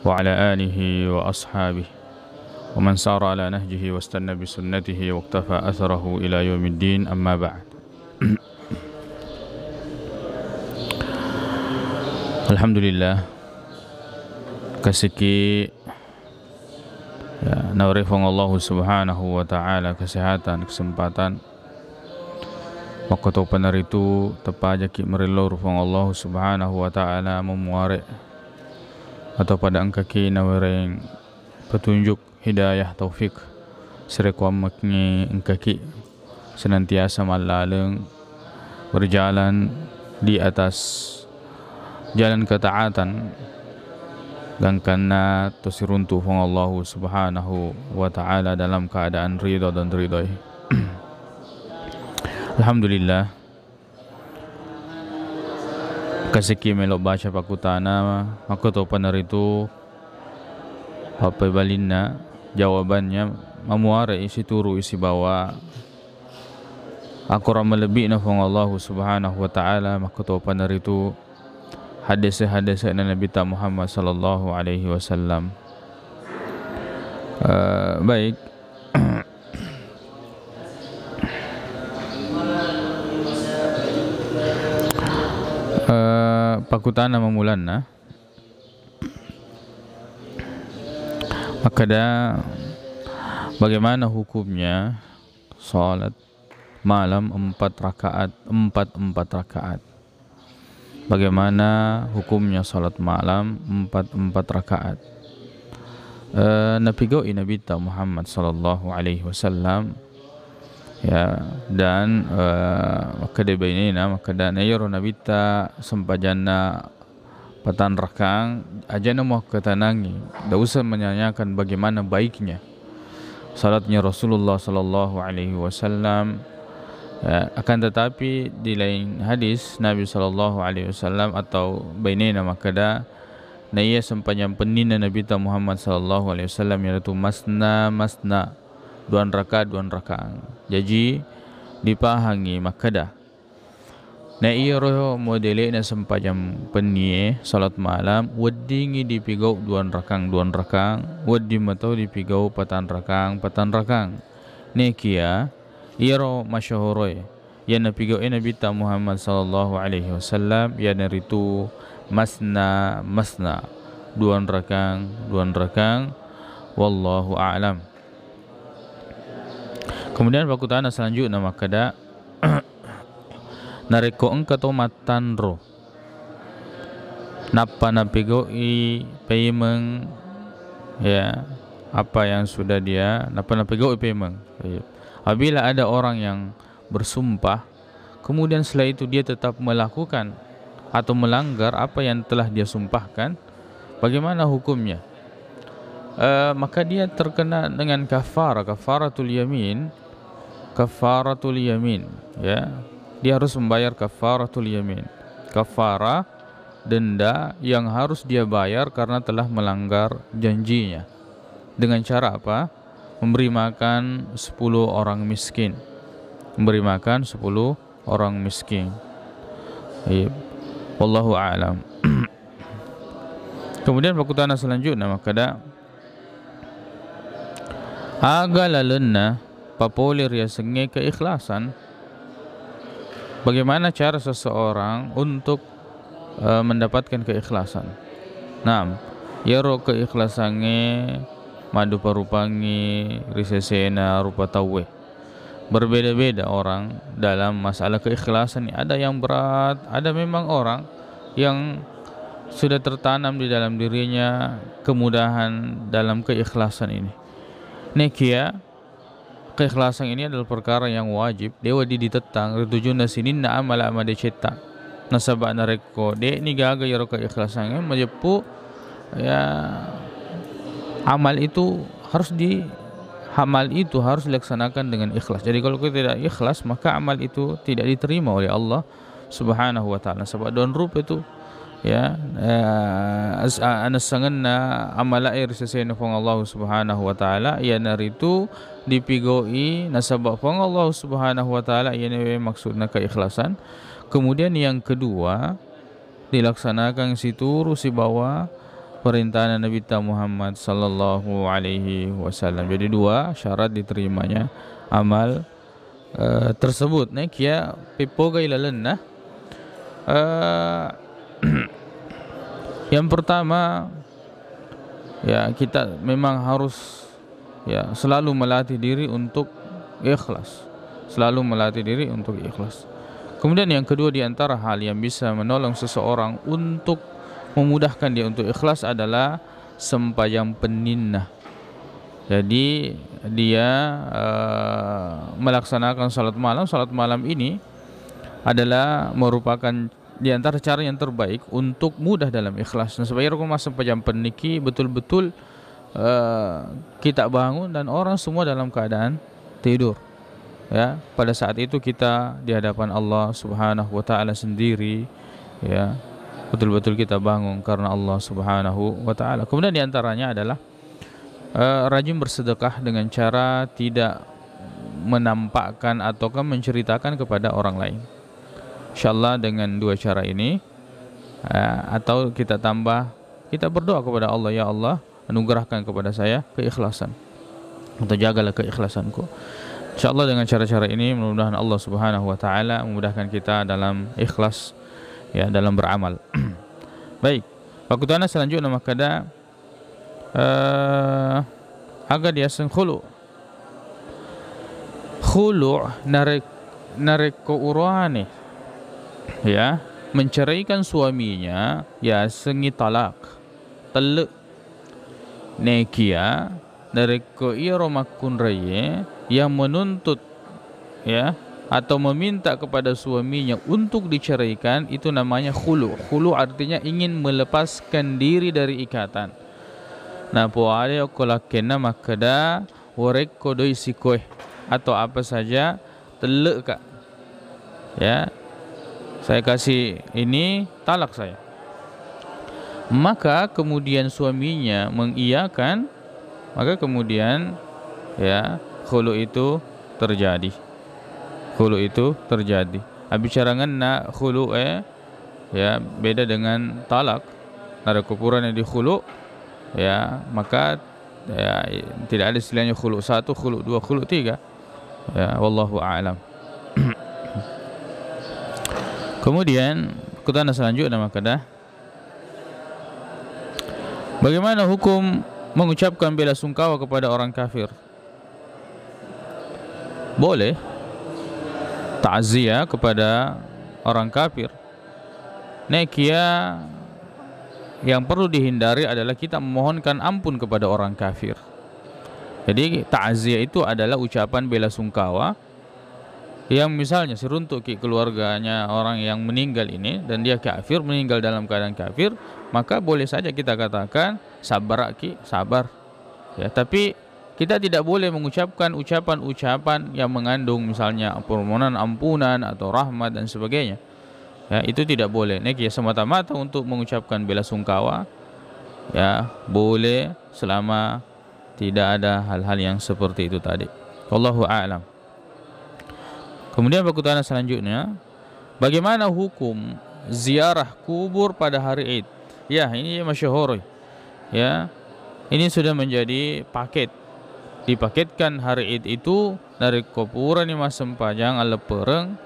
وعلى آله وأصحابه ومن سار على نهجه واستنى بسنته واقتفى أثره إلى يوم الدين أما بعد. Alhamdulillah kasiki naurifong Allah subhanahu wa ta'ala kesehatan, kesempatan makoto panaritu tepaja ki merilor fong Allah subhanahu wa ta'ala memuare atau pada angkaki nawareng petunjuk hidayah taufik serekwam makni angkaki senantiasa malaleng berjalan di atas jalan ketaatan dan karena tosiruntu fong Allah subhanahu wa ta'ala dalam keadaan ridha dan ridhoi. Alhamdulillah kasiki melok baca pakutana maka to panaritu apa balinna jawabannya memuara isi turu isi bawa aku ramelebih na fong Allah subhanahu wa ta'ala maka to panaritu hadis-hadis Nabi Muhammad sallallahu alaihi wasallam. Baik. Pakutana memulana maka bagaimana hukumnya salat malam 4 rakaat. Bagaimana hukumnya salat malam 4 rakaat. Napigau Nabi Muhammad sallallahu alaihi wasallam ya, dan maka debainina maka dan ayro nabita sempajana patan rakang ajana mau ketanangi dak usah menyanyikan bagaimana baiknya salatnya Rasulullah sallallahu alaihi wasallam ya, akan tetapi di lain hadis Nabi sallallahu alaihi wasallam atau bainina maka da na ia sempanyam penina Nabi Muhammad sallallahu alaihi wasallam yaitu masna duan rakaat. Jadi dipahangi makada. Na iya roh modele na sempajam pennie salat malam weddingi dipigau duan rakang, weddi matau dipigau patan rakang. Nekia iya roh masyahuroi ya napigau Nabi Muhammad sallallahu alaihi wasallam ya naritu masna duan rakang wallahu a'lam. Kemudian pakutana selanjutnya makada nareko engkato matanro napa napigo i payment ya apa yang sudah dia napa napigo i payment. Apabila ada orang yang bersumpah kemudian setelah itu dia tetap melakukan atau melanggar apa yang telah dia sumpahkan, bagaimana hukumnya? Maka dia terkena dengan kafaratul yamin ya, dia harus membayar kafaratul yamin, kafara denda yang harus dia bayar karena telah melanggar janjinya. Dengan cara apa? Memberi makan 10 orang miskin. Wallahu a'lam. Kemudian pakutana selanjutnya makada agalalenna papolir ya senge keikhlasan. Bagaimana cara seseorang untuk mendapatkan keikhlasan? Naam, yaro keikhlasannya madu parupangi risesena rupa tawe. Berbeda-beda orang dalam masalah keikhlasan. Ada yang berat, ada memang orang yang sudah tertanam di dalam dirinya kemudahan dalam keikhlasan ini. Nekia keikhlasan ini adalah perkara yang wajib. Dewa ditetang ritujuna sinin na amala amade cetak nasabak nareko de ni gaga yaro keikhlasannya majepu ya amal itu harus dilaksanakan dengan ikhlas. Jadi kalau kita tidak ikhlas maka amal itu tidak diterima oleh Allah subhanahu wa ta'ala. Sebab don rupa itu ya anasanganna amala air sesena fong Allah subhanahu wa ta'ala ya naritu dipigoi nasabak fong Allah subhanahu wa ta'ala ya maksudnya keikhlasan. Kemudian yang kedua dilaksanakan si turu si bawa perintah Nabi kita Muhammad sallallahu alaihi wasallam. Jadi dua syarat diterimanya amal tersebut. Kia pipoga ilalan nah. Yang pertama, ya kita memang harus ya selalu melatih diri untuk ikhlas. Selalu melatih diri untuk ikhlas. Kemudian yang kedua di antara hal yang bisa menolong seseorang untuk memudahkan dia untuk ikhlas adalah sembahyang peninnah. Jadi dia melaksanakan salat malam. Salat malam ini adalah merupakan di antara cara yang terbaik untuk mudah dalam ikhlas. Nah, supaya rumah sembahyang peniki betul-betul kita bangun dan orang semua dalam keadaan tidur. Ya, pada saat itu kita di hadapan Allah Subhanahu wa taala sendiri, ya. Betul-betul kita bangun karena Allah Subhanahu wa taala. Kemudian di antaranya adalah rajin bersedekah dengan cara tidak menampakkan ataukah menceritakan kepada orang lain. InsyaAllah dengan dua cara ini atau kita tambah, kita berdoa kepada Allah, ya Allah anugerahkan kepada saya keikhlasan atau jagalah keikhlasanku. InsyaAllah dengan cara-cara ini mudah-mudahan Allah Subhanahu wa taala memudahkan kita dalam ikhlas, ya, dalam beramal. Baik, waktu selanjutnya makada agak dia khulu narek ko urani, ya, menceraikan suaminya, ya, sengi talak teluk nekia dari ko iro makun raye yang menuntut, ya, atau meminta kepada suaminya untuk diceraikan, itu namanya khulu. Khulu artinya ingin melepaskan diri dari ikatan. Nah, puade kolakena makada worek kodoi sikoh atau apa saja teluk kak, ya, saya kasih ini talak saya. Maka kemudian suaminya mengiyakan, maka kemudian, ya, khulu itu terjadi. Khulu itu terjadi. Bicarangan na khulu ya beda dengan talak. Ada kupuran yang di khulu, ya, maka ya, tidak ada istilahnya khulu 1, khulu 2, khulu 3. Ya, wallahu a'lam. Kemudian kutana selanjutnya makada, bagaimana hukum mengucapkan bela sungkawa kepada orang kafir? Boleh ta'ziyah kepada orang kafir. Nekia yang perlu dihindari adalah kita memohonkan ampun kepada orang kafir. Jadi ta'ziyah itu adalah ucapan bela sungkawa yang misalnya seruntuk keluarganya orang yang meninggal ini dan dia kafir, meninggal dalam keadaan kafir, maka boleh saja kita katakan sabar ki, sabar. Ya, tapi kita tidak boleh mengucapkan ucapan-ucapan yang mengandung misalnya permohonan ampunan atau rahmat dan sebagainya. Ya, itu tidak boleh. Nek ya semata-mata untuk mengucapkan bela sungkawa, ya, boleh selama tidak ada hal-hal yang seperti itu tadi. Wallahu a'lam. Kemudian pertanyaan selanjutnya, bagaimana hukum ziarah kubur pada hari Id? Ya, ini masyhur. Ya, ini sudah menjadi paket. Dipaketkan hari Id itu dari kuburan yang sempajang ala pereng.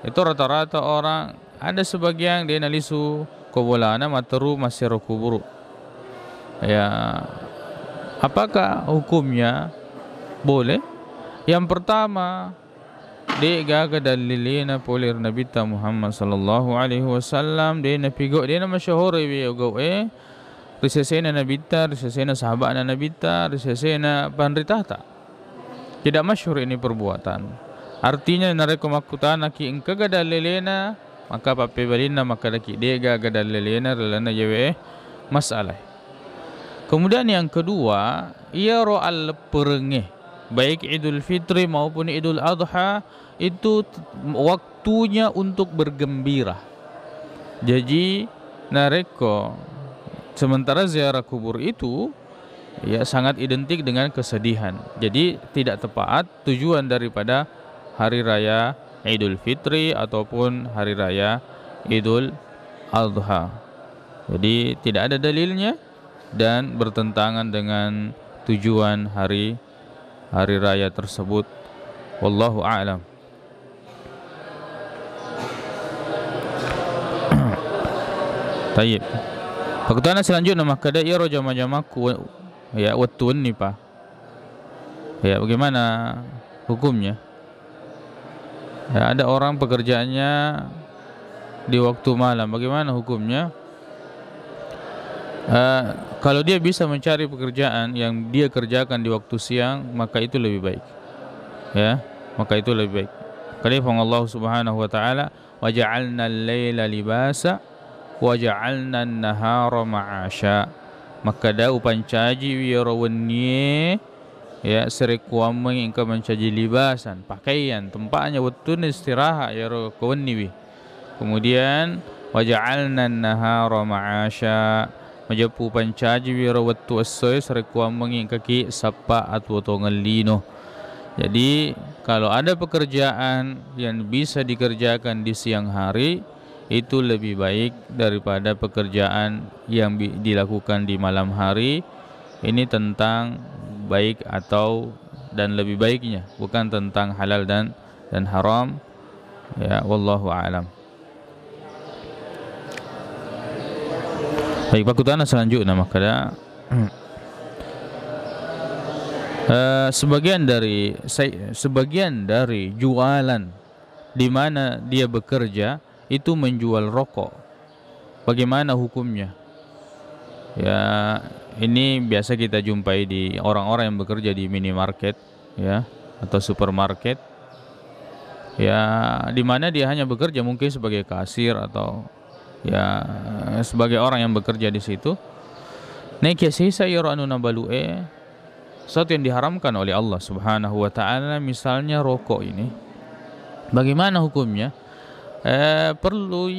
Itu rata-rata orang, ada sebagian dia nalisu kubolana materu masiro kuburu. Ya, apakah hukumnya? Boleh. Yang pertama, dia gaga dalilina polir Nabi Muhammad sallallahu alaihi wasallam, dia napigo, dia masyhur biyo risesena Nabi ta, risesena sahabat Nabi ta, risesena panritata. Tidak masyhur ini perbuatan. Artinya nareko makutana ki engka gadalilena, maka papebalina maka daki dia gaga dalilena relana jewe masalah. Kemudian yang kedua, ia ro'al perengeh, baik Idul Fitri maupun Idul Adha, itu waktunya untuk bergembira. Jadi nareko sementara ziarah kubur itu, ya, sangat identik dengan kesedihan. Jadi tidak tepat tujuan daripada hari raya Idul Fitri ataupun hari raya Idul Adha. Jadi tidak ada dalilnya dan bertentangan dengan tujuan hari raya tersebut. Wallahu a'lam. Tayyib. Pertanyaan selanjutnya makada iro jama-jamaku ya watun ni pa. Ya bagaimana hukumnya? Ya, ada orang pekerjaannya di waktu malam, bagaimana hukumnya? Kalau dia bisa mencari pekerjaan yang dia kerjakan di waktu siang, maka itu lebih baik. Ya, maka itu lebih baik. Karena Allah Subhanahu wa taala, "Wa ja'alna al-laila libasa wa ja'alna an-nahara ma'asha." Maka da upancaji wirawenye ya serekuameng ingka mencaji libasan, pakaian, tempatnya waktu istirahat ya kawenni. Kemudian wa ja'alna an-nahara ma'asha, majapu pancaji wirawattu as-soy serekuameng ingka ki sapa atau tongalino. Jadi kalau ada pekerjaan yang bisa dikerjakan di siang hari, itu lebih baik daripada pekerjaan yang dilakukan di malam hari. Ini tentang baik atau dan lebih baiknya, bukan tentang halal dan haram. Ya, wallahu a'lam. Baik, pakutana selanjutnya maka sebagian dari jualan di mana dia bekerja itu menjual rokok. Bagaimana hukumnya? Ya, ini biasa kita jumpai di orang-orang yang bekerja di minimarket, ya, atau supermarket. Ya, di mana dia hanya bekerja mungkin sebagai kasir atau ya sebagai orang yang bekerja di situ. Nek sisa yara anu nabalue sesuatu yang diharamkan oleh Allah Subhanahu wa taala, misalnya rokok ini. Bagaimana hukumnya? Perlu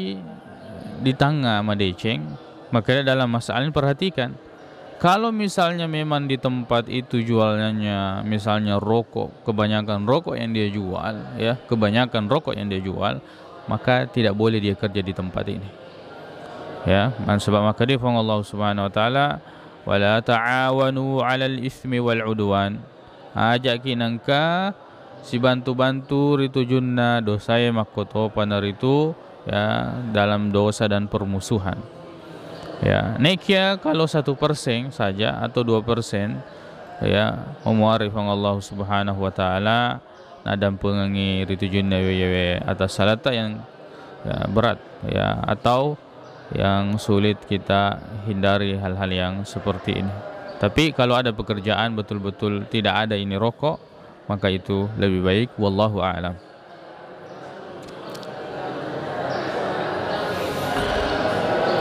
ditanga madeceng. Maka dalam masalah ini perhatikan, kalau misalnya memang di tempat itu jualannya misalnya rokok, kebanyakan rokok yang dia jual, ya, kebanyakan rokok yang dia jual, maka tidak boleh dia kerja di tempat ini. Ya, sebab maka dia firman Allah Subhanahu wa taala, wala ta'awanu 'alal ismi wal 'udwan. Ajak kinangka si bantu-bantu ritu junna dosa makoto panar itu ya dalam dosa dan permusuhan. Ya, nekia kalau 1% saja atau 2% ya memuarif Allah Subhanahu wa taala nadam pengangi ritu junna wewe atas salata yang ya, berat ya atau yang sulit kita hindari hal-hal yang seperti ini. Tapi kalau ada pekerjaan betul-betul tidak ada ini rokok, maka itu lebih baik. Wallahu a'lam.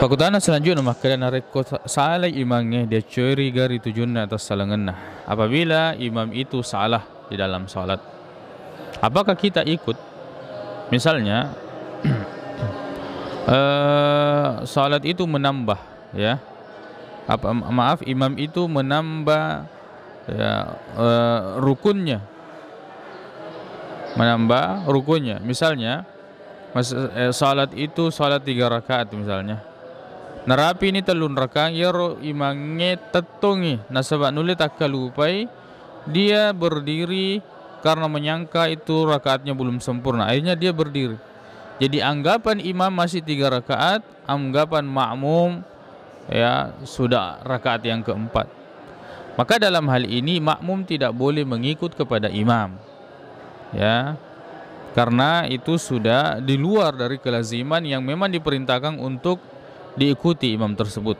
Pakutana selanjutnya maka nareko salah imamnya dia curi gari tujuan atas salangan. Apabila imam itu salah di dalam salat, apakah kita ikut? Misalnya salat itu menambah ya. Imam itu menambah ya, rukunnya. Menambah rukunnya. Misalnya salat itu salat 3 rakaat misalnya. Narapi ini telun rakaat yaro imangnya tetongi. Nasabak nulit akalupai dia berdiri karena menyangka itu rakaatnya belum sempurna. Akhirnya dia berdiri. Jadi anggapan imam masih 3 rakaat, anggapan makmum ya sudah rakaat yang keempat. Maka dalam hal ini makmum tidak boleh mengikut kepada imam. Ya. Karena itu sudah di luar dari kelaziman yang memang diperintahkan untuk diikuti imam tersebut.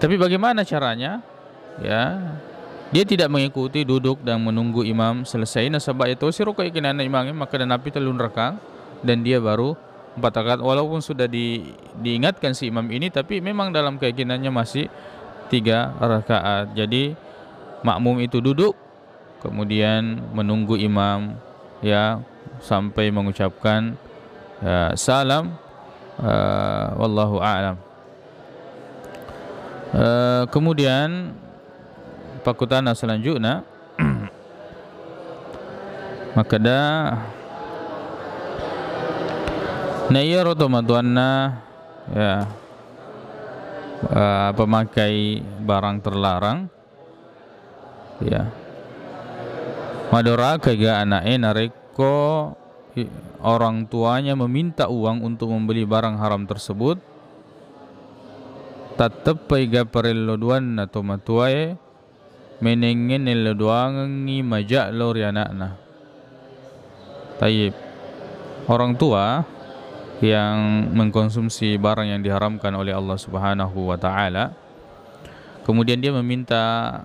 Tapi bagaimana caranya? Ya. Dia tidak mengikuti, duduk dan menunggu imam selesai. Nasabak itu siruka ikinana imamnya maka dan api telun rakang dan dia baru 4 rakaat walaupun sudah diingatkan si imam ini, tapi memang dalam keyakinannya masih 3 rakaat. Jadi makmum itu duduk kemudian menunggu imam ya sampai mengucapkan salam. Wallahu a'lam. Kemudian pakutana selanjutnya maka dah na iya roto maduanna ya pemakai barang terlarang, ya madora kega anake nareko orang tuanya meminta uang untuk membeli barang haram tersebut, tetap paiga parello duan atau matuae menengen nelo duangi majak lori anakna. Tayyib, orang tua yang mengkonsumsi barang yang diharamkan oleh Allah Subhanahu wa taala, kemudian dia meminta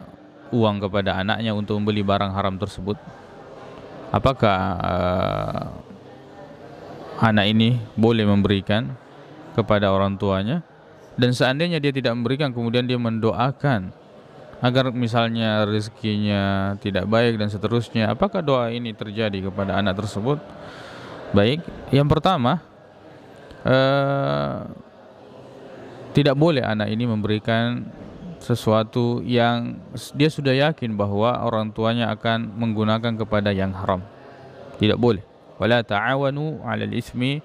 uang kepada anaknya untuk membeli barang haram tersebut, apakah anak ini boleh memberikan kepada orang tuanya? Dan seandainya dia tidak memberikan, kemudian dia mendoakan agar misalnya rezekinya tidak baik dan seterusnya, apakah doa ini terjadi kepada anak tersebut? Baik, yang pertama, tidak boleh anak ini memberikan sesuatu yang dia sudah yakin bahwa orang tuanya akan menggunakan kepada yang haram. Tidak boleh. Wala ta'awanu 'alal itsmi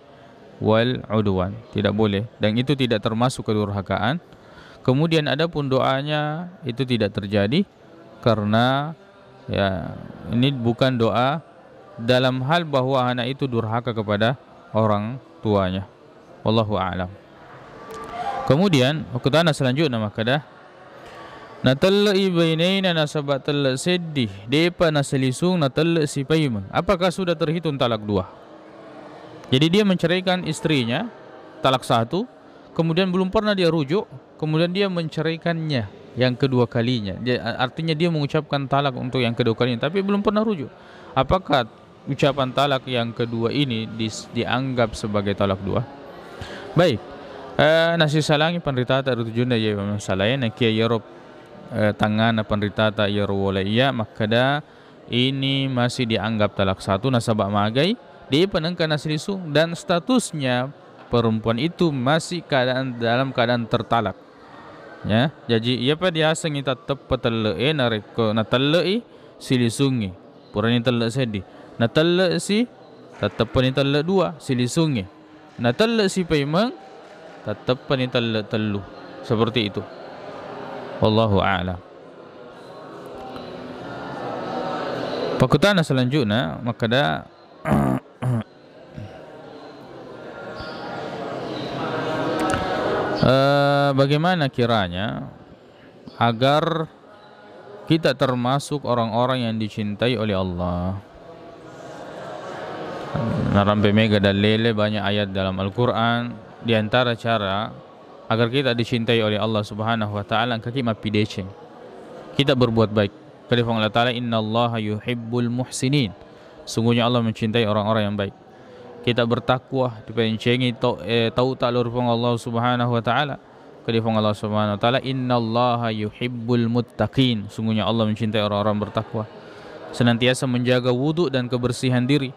wal 'udwan. Tidak boleh, dan itu tidak termasuk kedurhakaan. Kemudian adapun doanya itu tidak terjadi karena ya ini bukan doa dalam hal bahwa anak itu durhaka kepada orang tuanya. Wallahu a'lam. Kemudian ukutana selanjutnya makadah natallai bainaina nasabat talak sedih depa naselisung natallak si paima. Apakah sudah terhitung talak dua? Jadi dia menceraikan istrinya talak satu, kemudian belum pernah dia rujuk, kemudian dia menceraikannya yang kedua kalinya. Artinya dia mengucapkan talak untuk yang kedua kalinya, tapi belum pernah rujuk. Apakah ucapan talak yang kedua ini dianggap sebagai talak dua? Baik, nasi salangi penritata rutujunda ya masalahnya nakia Europe tangan penritata Yerwolaya makada ini masih dianggap talak satu nasabak magai dia penengkan nasilisung dan statusnya perempuan itu masih dalam keadaan tertalak. Ya, jadi ia pada dia asangi tetap petelle nareko natelle silisungi purani telle sedi natelle si tetap pani telle dua silisungi natelle si paimang tetap pani telle telu, seperti itu. Wallahu a'lam. Pakutana selanjutnya makada bagaimana kiranya agar kita termasuk orang-orang yang dicintai oleh Allah? Narampe mega dalile banyak ayat dalam Al-Quran. Di antara cara agar kita dicintai oleh Allah Subhanahu wa taala kaki mapideceng. Kita berbuat baik. Kata Allah Taala, innallaha yuhibbul muhsinin. Sungguhnya Allah mencintai orang-orang yang baik. Kita bertakwa dipencengi tahu tak lurpong Allah Subhanahu wa taala. Kata Allah Subhanahu wa taala, innallaha yuhibbul muttaqin. Sungguhnya Allah mencintai orang-orang bertakwa. Senantiasa menjaga wudu dan kebersihan diri.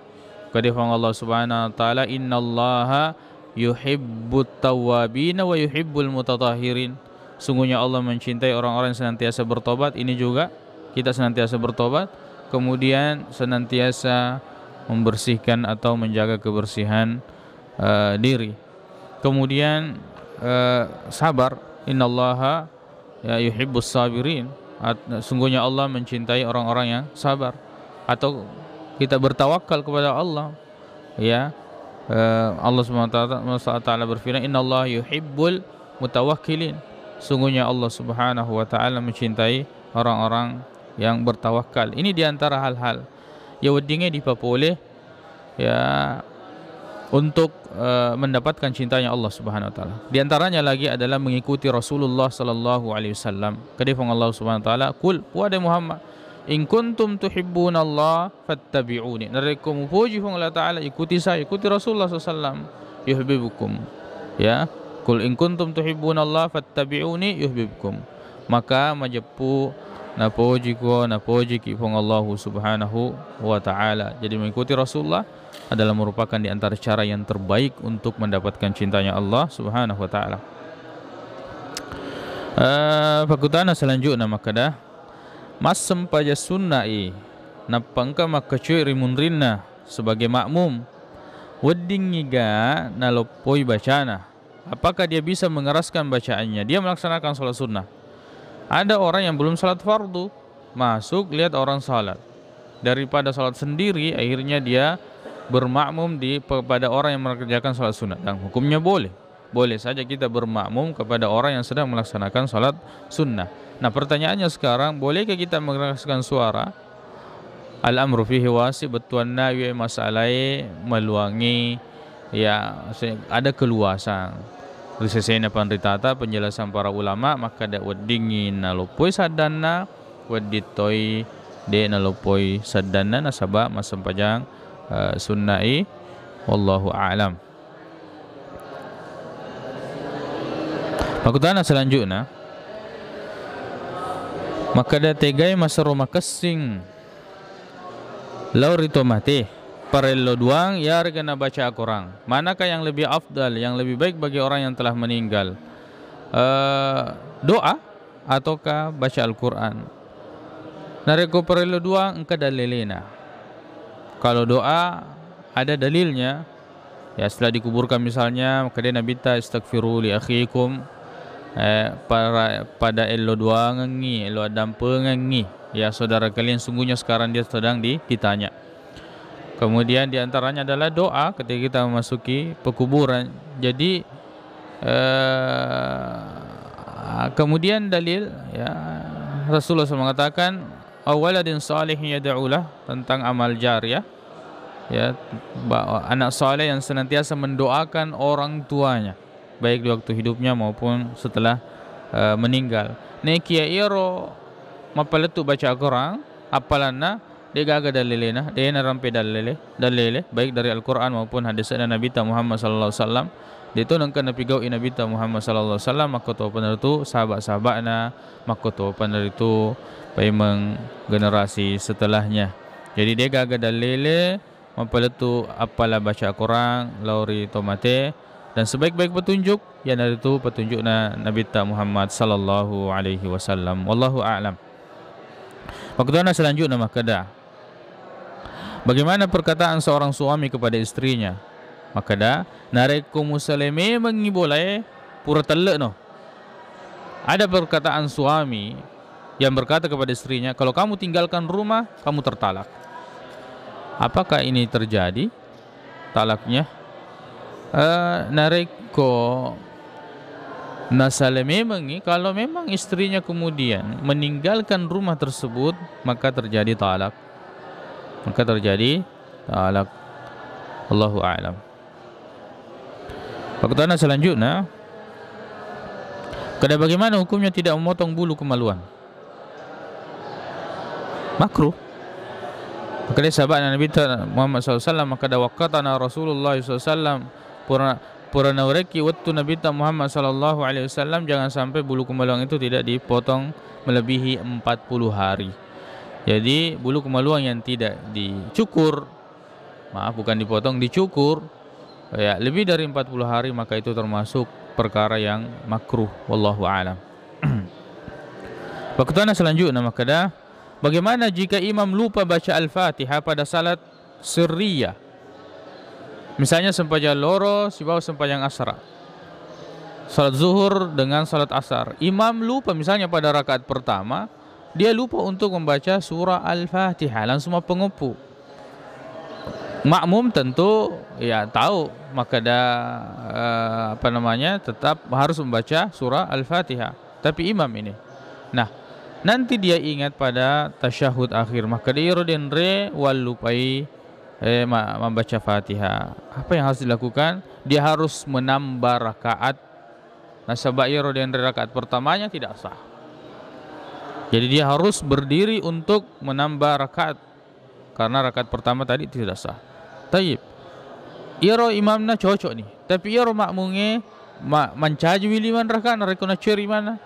Kata Allah Subhanahu wa taala, innallaha yuhibbut tawwabin wa yuhibbul mutatahhirin. Sungguhnya Allah mencintai orang-orang yang senantiasa bertobat. Ini juga kita senantiasa bertobat, kemudian senantiasa membersihkan atau menjaga kebersihan diri. Kemudian sabar, innallaha ya yuhibbus sabirin. Sungguhnya Allah mencintai orang-orang yang sabar. Atau kita bertawakal kepada Allah, ya. Allah SWT berfirman, innallaha yuhibbul mutawakkilin. Sungguhnya Allah Subhanahu wa taala mencintai orang-orang yang bertawakal. Ini diantara hal-hal ya wedingnya dipapoleh ya untuk mendapatkan cintanya Allah Subhanahu wa taala. Di antaranya lagi adalah mengikuti Rasulullah sallallahu alaihi wasallam. Kadifang Allah Subhanahu wa taala, "Qul wa Muhammad, in kuntum tuhibbunallaha fattabi'uni." Nareko mupuji fong Allah taala, ikuti saya, ikuti Rasulullah sallallahu alaihi wasallam, yuhibbukum. Ya, "Qul in kuntum tuhibbunallaha fattabi'uni yuhibbukum." Maka majepu napuji ki fong Allah Subhanahu wa taala. Jadi mengikuti Rasulullah adalah merupakan di antara cara yang terbaik untuk mendapatkan cintanya Allah Subhanahu wa taala. Fakutana selanjutnya makada masem paja sunnai napangka makacuy rimunrinna sebagai makmum wedding ngiga nalopoi bacana apakah dia bisa mengeraskan bacaannya? Dia melaksanakan salat sunnah. Ada orang yang belum salat fardu, masuk lihat orang salat, daripada salat sendiri akhirnya dia bermakmum kepada orang yang mengerjakan salat sunnah. Dan hukumnya boleh saja kita bermakmum kepada orang yang sedang melaksanakan salat sunnah. Nah, pertanyaannya sekarang, bolehkah kita mengeraskan suara? Al-amru fihi wasi, betuan nawi masalahnya meluangi, ya ada keluasan. Risesena pandritata penjelasan para ulama, maka dak weddingin nalopoi sadana wedditoi de nalopoi sadana nasaba masempajang sunnai wallahu a'lam. Pakutana selanjutnya, maka da tegai masa rumah kesing laurito mati parello duang ya regana baca Al-Quran. Manakah yang lebih afdal, yang lebih baik bagi orang yang telah meninggal? Doa ataukah baca Al-Quran? Nareko parello duang engka dalilena. Kalau doa ada dalilnya, ya setelah dikuburkan misalnya, maka dia Nabi ta istaghfiru li akhikum, pada elo dua ngengi, elo adampe ngengi, ya saudara kalian sungguhnya sekarang dia sedang ditanya. Kemudian diantaranya adalah doa ketika kita memasuki pekuburan. Jadi kemudian dalil, ya Rasulullah SAW mengatakan awaladin salih yad'ulah, tentang amal jariyah, ya anak saleh yang senantiasa mendoakan orang tuanya baik di waktu hidupnya maupun setelah meninggal. Nekia iro mapaletu baca Al-Quran apalana dia gaga dalilena, dia narampe dalile baik dari Al-Quran maupun hadis Nabi Muhammad sallallahu alaihi wasallam. Dia tu nangkan Nabi gau Nabi Muhammad sallallahu alaihi wasallam, maka tu benar tu sahabat-sahabatna, maka tu benar itu pemeng generasi setelahnya. Jadi dia gaga dalile mapaletu apalah baca Al-Quran lauri tomate, dan sebaik-baik petunjuk yang dari itu petunjukna Nabi Muhammad sallallahu alaihi wasallam. Wallahu a'lam. Waktu selanjutnya makada, bagaimana perkataan seorang suami kepada istrinya? Makada nareku muslime mengibolai pura telek no. Ada perkataan suami yang berkata kepada istrinya, kalau kamu tinggalkan rumah, kamu tertalak. Apakah ini terjadi talaknya? Nareko nasaleme mengi, kalau memang istrinya kemudian meninggalkan rumah tersebut, maka terjadi talak. Allahu a'lam. Pertanyaan selanjutnya, bagaimana hukumnya tidak memotong bulu kemaluan? Makruh. Maka dia sahabat Nabi Muhammad SAW, maka da waqatana Rasulullah SAW pura naureki waktu Nabi Muhammad sallallahu alaihi wasallam, jangan sampai bulu kemaluan itu tidak dipotong melebihi 40 hari. Jadi bulu kemaluan yang tidak dicukur, bukan dipotong, dicukur, ya lebih dari 40 hari, maka itu termasuk perkara yang makruh. Wallahu a'lam. Pertanyaan selanjutnya, maka bagaimana jika imam lupa baca Al-Fatihah pada salat sirriyah? Misalnya sempajang loro sibau sempajang asar, salat zuhur dengan salat asar, imam lupa misalnya pada rakaat pertama, dia lupa untuk membaca surah Al-Fatihah, langsung pengupu. Makmum tentu ya tahu, maka tetap harus membaca surah Al-Fatihah. Tapi imam ini, nah nanti dia ingat pada tasyahud akhir, maka dia rodenre wal lupai membaca Fatihah. Apa yang harus dilakukan? Dia harus menambah rakaat. Nasabah rodenre rakaat pertamanya tidak sah. Jadi dia harus berdiri untuk menambah rakaat, karena rakaat pertama tadi tidak sah. Taib. Iro imamna cocok nih, tapi iro makmungnya mencaji wiliman rakaat nareko na ceri mana?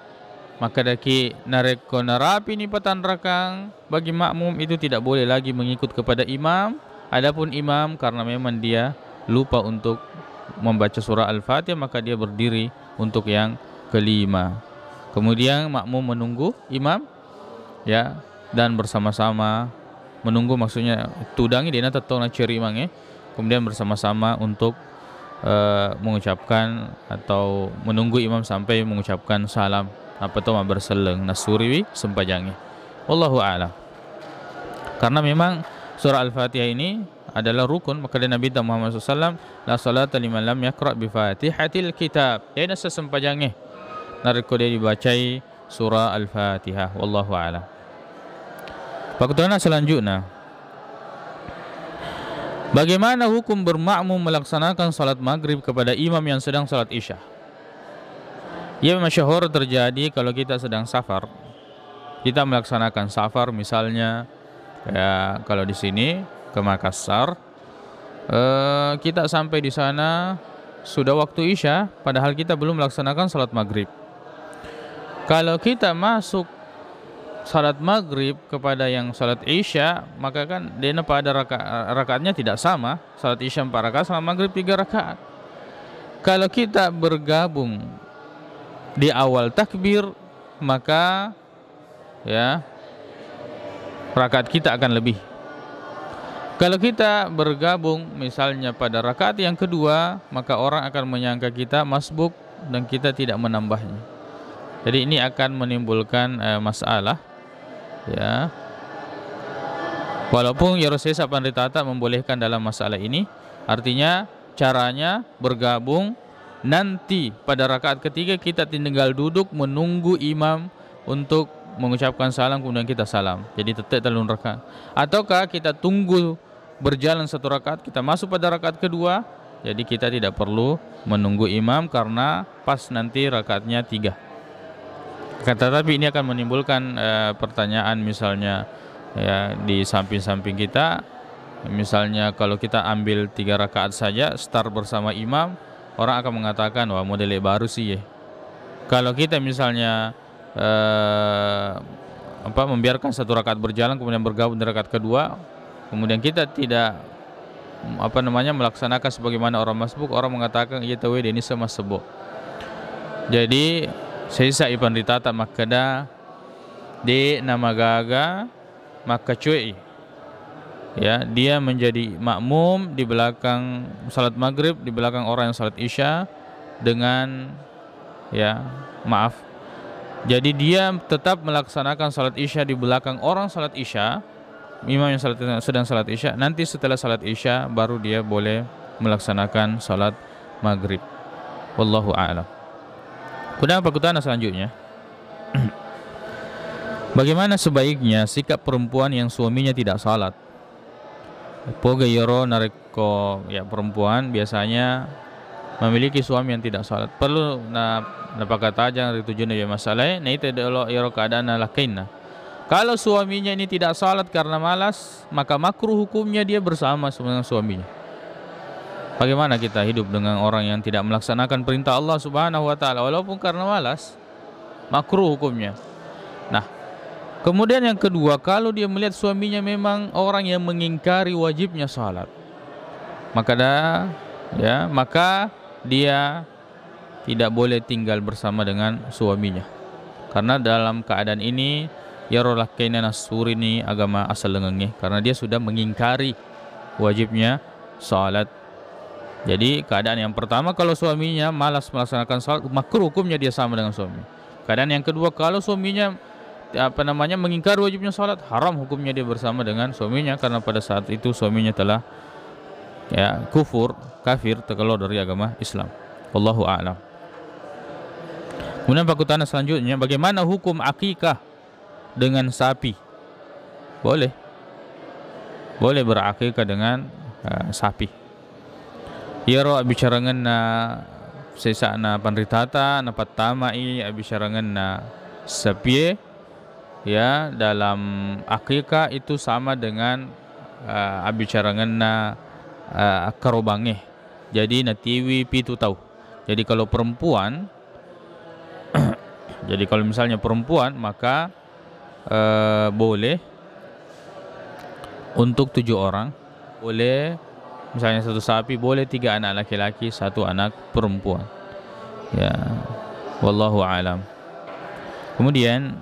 Maka daki nareko narapi ni patan rakang, bagi makmum itu tidak boleh lagi mengikut kepada imam. Adapun imam karena memang dia lupa untuk membaca surah Al-Fatihah, maka dia berdiri untuk yang kelima. Kemudian makmum menunggu imam, ya, dan bersama-sama menunggu, maksudnya tudangi dia tetap nak ceri imang, kemudian bersama-sama untuk mengucapkan atau menunggu imam sampai mengucapkan salam apa tu berseleng nasuri sempajangi. Wallahu a'lam. Karena memang surah Al-Fatihah ini adalah rukun, maka Nabi Muhammad SAW la salata liman lam yaqra bi Fatihatil kitab. Dia nasa sempajangi nariko dia dibacai surah Al-Fatihah. Wallahu a'lam. Faktorana selanjutnya, bagaimana hukum bermakmum melaksanakan salat maghrib kepada imam yang sedang salat isya? Ia masyhur terjadi kalau kita sedang safar. Kita melaksanakan safar misalnya, ya kalau di sini ke Makassar, kita sampai di sana sudah waktu isya, padahal kita belum melaksanakan salat maghrib. Kalau kita masuk salat maghrib kepada yang salat isya, maka kan dia pada rakaatnya tidak sama. Salat isya 4 rakaat, salat maghrib 3 rakaat. Kalau kita bergabung di awal takbir, maka ya rakaat kita akan lebih. Kalau kita bergabung misalnya pada rakaat yang kedua, maka orang akan menyangka kita masbuk dan kita tidak menambahnya. Jadi ini akan menimbulkan masalah, ya. Walaupun Yerusesa Pandritata membolehkan dalam masalah ini, artinya caranya bergabung. Nanti pada rakaat ketiga kita tinggal duduk menunggu imam untuk mengucapkan salam, kemudian kita salam. Jadi tetap telun rakaat. Ataukah kita tunggu berjalan 1 rakaat, kita masuk pada rakaat kedua, jadi kita tidak perlu menunggu imam karena pas nanti rakaatnya 3. Tetapi ini akan menimbulkan pertanyaan misalnya ya di samping-samping kita, misalnya kalau kita ambil 3 rakaat saja start bersama imam, orang akan mengatakan wah model baru sih ya. Kalau kita misalnya membiarkan 1 rakaat berjalan kemudian bergabung di rakaat kedua, kemudian kita tidak melaksanakan sebagaimana orang masbuk, orang mengatakan iya tahu ini sama sebuk. Jadi saya ipan ditata makada di nama gaga maka cuy, ya dia menjadi makmum di belakang salat maghrib, di belakang orang yang salat isya dengan jadi dia tetap melaksanakan salat isya di belakang orang salat isya, imam yang sedang salat isya. Nanti setelah salat isya baru dia boleh melaksanakan salat maghrib. Wallahu a'lam. Kemudian pertanyaan selanjutnya, bagaimana sebaiknya sikap perempuan yang suaminya tidak salat? Poga yoro nareko ya, perempuan biasanya memiliki suami yang tidak salat. Perlu napakatajang dari tujuan ya masalah. Nah itu adalah yoro keadaan lakainna. Kalau suaminya ini tidak salat karena malas, maka makruh hukumnya dia bersama dengan suaminya. Bagaimana kita hidup dengan orang yang tidak melaksanakan perintah Allah Subhanahu wa taala walaupun karena malas? Makruh hukumnya. Nah, kemudian yang kedua, kalau dia melihat suaminya memang orang yang mengingkari wajibnya salat, maka dia tidak boleh tinggal bersama dengan suaminya. Karena dalam keadaan ini yarollah kaina nasuri ini agama asal lengenge, karena dia sudah mengingkari wajibnya salat. Jadi keadaan yang pertama, kalau suaminya malas melaksanakan salat, makruh hukumnya dia sama dengan suami. Keadaan yang kedua, kalau suaminya mengingkari wajibnya salat, haram hukumnya dia bersama dengan suaminya, karena pada saat itu suaminya telah kafir, terkeluar dari agama Islam. Wallahu a'lam. Kemudian pertanyaan selanjutnya, bagaimana hukum akikah dengan sapi? Boleh berakikah dengan sapi. Yaro abicarangan na sesa na panritata na patamai abicarangan na sapi ya dalam akikah itu sama dengan abicarangan na karobange. Jadi natiwi pitu tahu. Jadi kalau perempuan kalau misalnya perempuan maka boleh untuk 7 orang, boleh misalnya 1 sapi, boleh 3 anak laki-laki, 1 anak perempuan. Ya, wallahu a'lam. Kemudian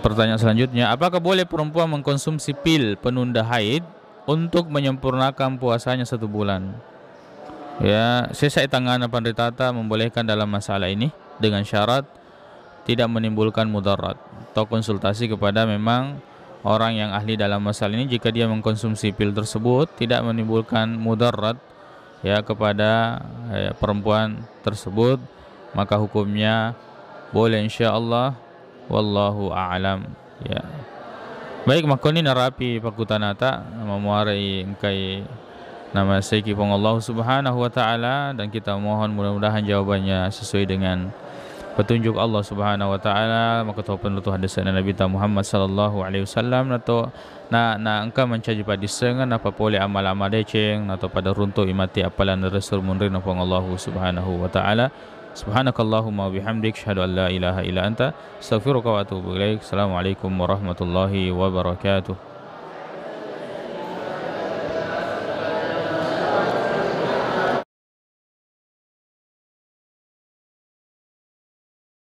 pertanyaan selanjutnya, apakah boleh perempuan mengkonsumsi pil penunda haid untuk menyempurnakan puasanya 1 bulan. Ya, sesai tangan penderitata membolehkan dalam masalah ini dengan syarat tidak menimbulkan mudarat, atau konsultasi kepada memang orang yang ahli dalam masalah ini. Jika dia mengkonsumsi pil tersebut tidak menimbulkan mudarat ya kepada perempuan tersebut, maka hukumnya boleh insyaallah, wallahu a'lam. Ya. Baik, makoni narapi pakutanata memuarai engkai nama Sayyidi Allah Subhanahu wa taala, dan kita mohon mudah-mudahan jawabannya sesuai dengan petunjuk Allah Subhanahu wa taala. Maka tahu penutuh hadis Nabi Muhammad sallallahu alaihi wasallam atau na engka mencaji pada sengan apa boleh amal-amal deceng atau pada runtuh imati apalan Rasul munrin apa Allah Subhanahu wa taala. Subhanakallahumma bihamdik asyhadu an la ilaha illa anta astaghfiruka wa atubu ilaik. Assalamualaikum warahmatullahi wabarakatuh.